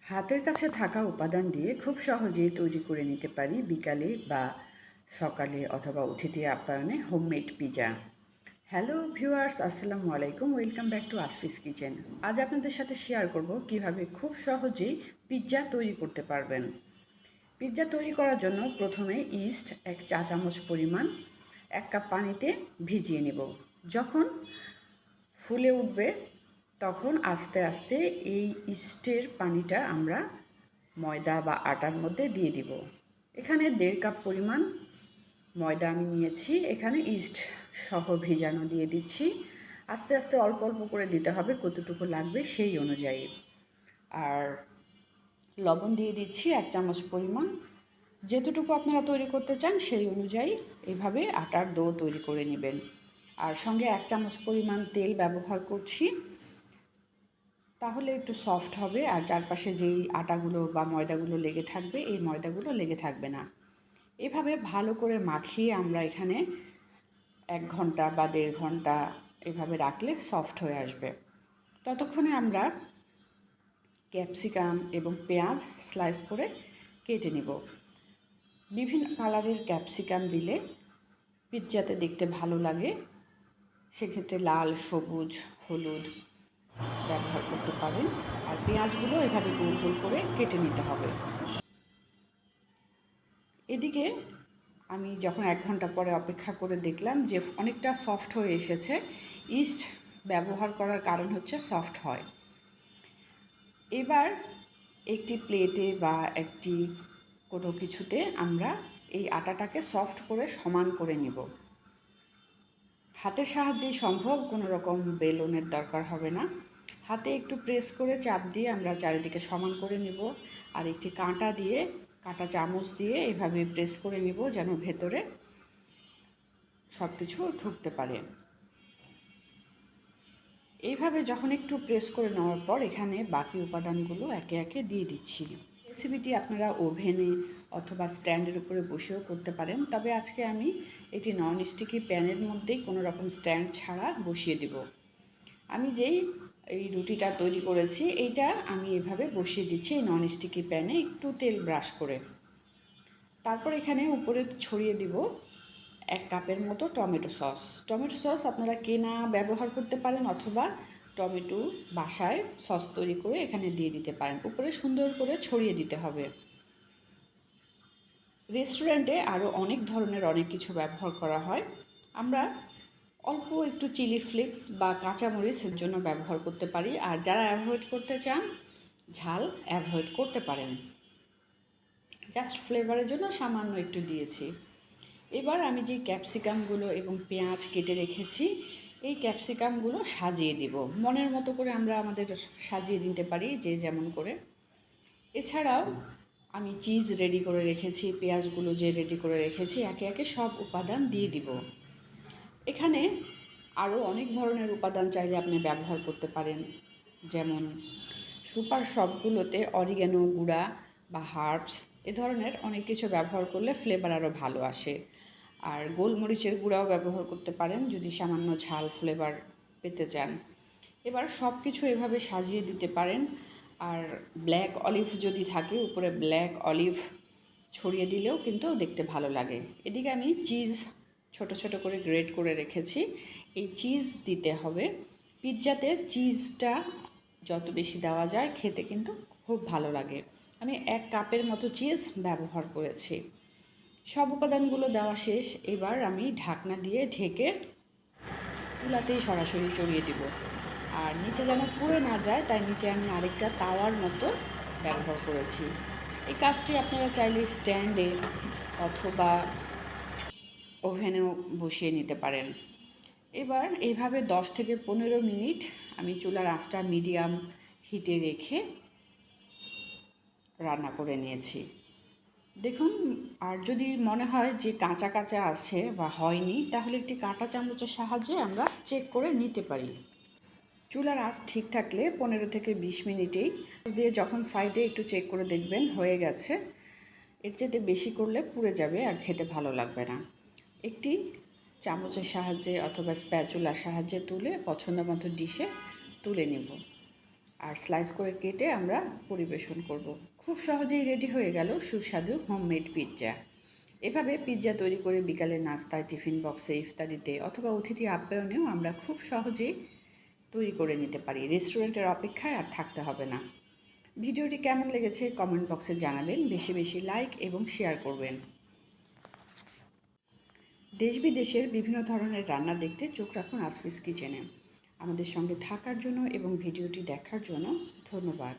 হাতের কাছে থাকা উপাদান দিয়ে খুব সহজেই তৈরি করে নিতে পারি বিকালে বা সকালে অথবা অতিথি আপ্যায়নে হোমমেড পিৎজা। হ্যালো ভিউয়ার্স, আসসালামু আলাইকুম। Welcome back to আসফিস kitchen. আজ আপনাদের সাথে শেয়ার করব কিভাবে খুব সহজেই পিৎজা তৈরি করতে পারবেন। পিৎজা তৈরি করার জন্য প্রথমে ইস্ট 1 চা চামচ পরিমাণ 1 কাপ পানিতে ভিজিয়ে নেব। যখন ফুলে উঠবে তখন আস্তে আস্তে এই ইস্টের পানিটা আমরা ময়দা বা আটার মধ্যে দিয়ে দিব। এখানে 1.5 কাপ পরিমাণ ময়দা আমি নিয়েছি, এখানে ইস্ট সহ ভিজানো দিয়ে দিচ্ছি। আস্তে আস্তে অল্প অল্প করে দিতে হবে, কতটুকু লাগবে সেই অনুযায়ী। আর লবণ দিয়ে দিচ্ছি 1 চামচ পরিমাণ। যেতটুকু আপনারা তৈরি করতে চান সেই অনুযায়ী এভাবে আটার ডো তৈরি করে নেবেন। আর সঙ্গে 1 চামচ পরিমাণ তেল ব্যবহার করছি, তাহলে একটু সফট হবে আর চারপাশে যেই আটাগুলো বা ময়দাগুলো লেগে থাকবে এই ময়দাগুলো লেগে থাকবে না। এভাবে ভালো করে মাখিয়ে আমরা এখানে 1 ঘন্টা বা 1.5 ঘন্টা এভাবে রাখলে সফট হয়ে আসবে। ততক্ষণে আমরা ক্যাপসিকাম এবং পেঁয়াজ স্লাইস করে কেটে নিব। বিভিন্ন কালারের ক্যাপসিকাম দিলে পিৎজাতে দেখতে ভালো লাগে, সেক্ষেত্রে লাল, সবুজ, হলুদ ব্যবহার করতে পারেন। আর পেঁয়াজগুলো এভাবে গোল গোল করে কেটে নিতে হবে। এদিকে আমি যখন 1 ঘন্টা পরে অপেক্ষা করে দেখলাম যে অনেকটা সফট হয়ে এসেছে। ইস্ট ব্যবহার করার কারণ হচ্ছে সফট হয়। এবার একটি প্লেটে বা একটি কোনো কিছুতে আমরা এই আটাটাকে সফট করে সমান করে নেব। হাতের সাহায্যেই সম্ভব, কোনো রকম বেলনের দরকার হবে না। হাতে একটু প্রেস করে চাপ দিয়ে আমরা চারিদিকে সমান করে নেব। আর একটি কাঁটা চামচ দিয়ে এভাবে প্রেস করে নেব যেন ভেতরে সব কিছু ঢুকতে পারে। এইভাবে যখন একটু প্রেস করে নেওয়ার পর এখানে বাকি উপাদানগুলো একে একে দিয়ে দিচ্ছি। রেসিপিটি আপনারা ওভেনে অথবা স্ট্যান্ডের উপরে বসেও করতে পারেন, তবে আজকে আমি এটি নন স্টিকি প্যানের মধ্যেই কোনো রকম স্ট্যান্ড ছাড়া বসিয়ে দেব। আমি যেই এই রুটিটা তৈরি করেছি এইটা আমি এভাবে বসিয়ে দিচ্ছি এই নন স্টিকি প্যানে একটু তেল ব্রাশ করে। তারপর এখানে উপরে ছড়িয়ে দিব 1 কাপের মতো টমেটো সস। টমেটো সস আপনারা কেনা ব্যবহার করতে পারেন অথবা টমেটো বাসায় সস তৈরি করে এখানে দিয়ে দিতে পারেন। উপরে সুন্দর করে ছড়িয়ে দিতে হবে। রেস্টুরেন্টে আরও অনেক ধরনের অনেক কিছু ব্যবহার করা হয়, আমরা অল্প একটু চিলি ফ্লেক্স বা কাঁচামরিচের জন্য ব্যবহার করতে পারি। আর যারা অ্যাভয়েড করতে চান ঝাল অ্যাভয়েড করতে পারেন। জাস্ট ফ্লেভারের জন্য সামান্য একটু দিয়েছি। এবার আমি যে ক্যাপসিকামগুলো এবং পেঁয়াজ কেটে রেখেছি এই ক্যাপসিকামগুলো সাজিয়ে দিব। মনের মতো করে আমরা আমাদের সাজিয়ে দিতে পারি, যে যেমন করে। এছাড়াও আমি চিজ রেডি করে রেখেছি, পেঁয়াজগুলো যে রেডি করে রেখেছি একে একে সব উপাদান দিয়ে দিব। এখানে আরও অনেক ধরনের উপাদান চাইলে আপনি ব্যবহার করতে পারেন, যেমন সুপার শপগুলোতে অরিগ্যানো গুঁড়া বা হার্বস এ ধরনের অনেক কিছু ব্যবহার করলে ফ্লেভার আরও ভালো আসে। আর গোলমরিচের গুঁড়াও ব্যবহার করতে পারেন যদি সামান্য ঝাল ফ্লেভার পেতে চান। এবার সব কিছু এভাবে সাজিয়ে দিতে পারেন। আর ব্ল্যাক অলিভ যদি থাকে উপরে ব্ল্যাক অলিভ ছড়িয়ে দিলেও কিন্তু দেখতে ভালো লাগে। এদিকে আমি চিজ ছোট ছোট করে গ্রেট করে রেখেছি, এই চিজ দিতে হবে। পিৎজাতে চিজটা যত বেশি দেওয়া যায় খেতে কিন্তু খুব ভালো লাগে। আমি 1 কাপের মতো চিজ ব্যবহার করেছি। সব উপাদানগুলো দেওয়া শেষ। এবার আমি ঢাকনা দিয়ে ঢেকে চুলাতেই সরাসরি চড়িয়ে দিব। আর নিচে যেন পুড়ে না যায় তাই নিচে আমি আরেকটা তাওয়ার মতো ব্যবহার করেছি। এই কাজটি আপনারা চাইলে স্ট্যান্ডে অথবা ওভেনেও বসিয়ে নিতে পারেন। এবার এইভাবে 10 থেকে 15 মিনিট আমি চুলার আঁচটা মিডিয়াম হিটে রেখে রান্না করে নিয়েছি। দেখুন, আর যদি মনে হয় যে কাঁচা কাঁচা আছে বা হয়নি তাহলে একটি কাঁটা চামচের সাহায্যে আমরা চেক করে নিতে পারি। চুলার আঁচ ঠিক থাকলে 15 থেকে 20 মিনিটেই দিয়ে যখন সাইডে একটু চেক করে দেখবেন হয়ে গেছে। এর চেয়ে বেশি করলে পুড়ে যাবে আর খেতে ভালো লাগবে না। একটি চামচের সাহায্যে অথবা স্প্যাচুলার সাহায্যে তুলে পছন্দ মতো ডিশে তুলে নেব। আর স্লাইস করে কেটে আমরা পরিবেশন করব। খুব সহজেই রেডি হয়ে গেল সুস্বাদু হোমমেড পিৎজা। এভাবে পিৎজা তৈরি করে বিকালে নাস্তায়, টিফিন বক্সে, ইফতারিতে অথবা অতিথি আপ্যায়নেও আমরা খুব সহজেই তৈরি করে নিতে পারি। রেস্টুরেন্টের অপেক্ষায় আর থাকতে হবে না। ভিডিওটি কেমন লেগেছে কমেন্ট বক্সে জানাবেন। বেশি বেশি লাইক এবং শেয়ার করবেন। দেশ বিদেশের বিভিন্ন ধরনের রান্না দেখতে চোখ রাখুন আসফিস কিচেনে। আমাদের সঙ্গে থাকার জন্য এবং ভিডিওটি দেখার জন্য ধন্যবাদ।